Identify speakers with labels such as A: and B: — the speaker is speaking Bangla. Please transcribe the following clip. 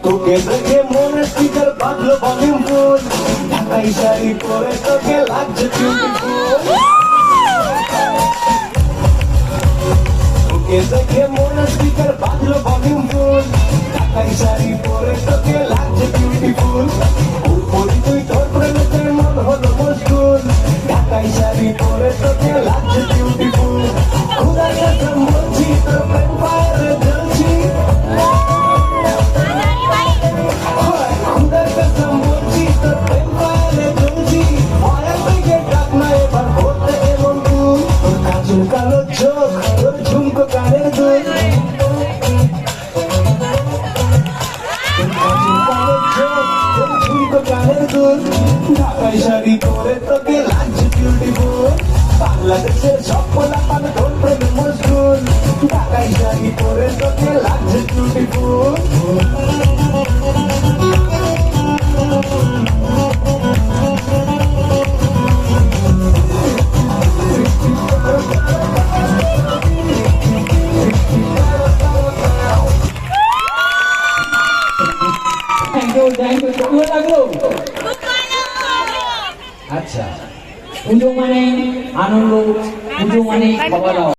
A: তোকে দেখে মনে স্পিকার বাজলো ভলিউম ফুল, ঢাকাই শাড়ি পরে তোকে লাগছে বিউটিফুল। তোকে দেখে মনে স্পিকার বাজলো ভলিউম ফুল, ঢাকাই শাড়ি পরে তোকে লাগছে বিউটিফুল। উপরি তুই তোর প্রেমেতে মন হলো মশগুল, ঢাকাই শাড়ি পরে তোকে লাগছে বিউটিফুল। খুদার কসম বলছি তোর প্রেম পায়ে জ্বলছি, কালো চোখ তোর ঝুমকো কানের দুল, কালো চোখ তোর ঝুমকো কানের দুল, ঢাকাই শাড়ি পরে তোকে লাগছে বিউটিফুল। বাংলাদেশের সব পোলা পান তোর প্রেমে মশগুল, ঢাকাই শাড়ি পরে তোকে লাগছে বিউটিফুল।
B: আচ্ছা, পুজো মানে আনন্দ, পুজো মানে খাওয়া দাওয়া।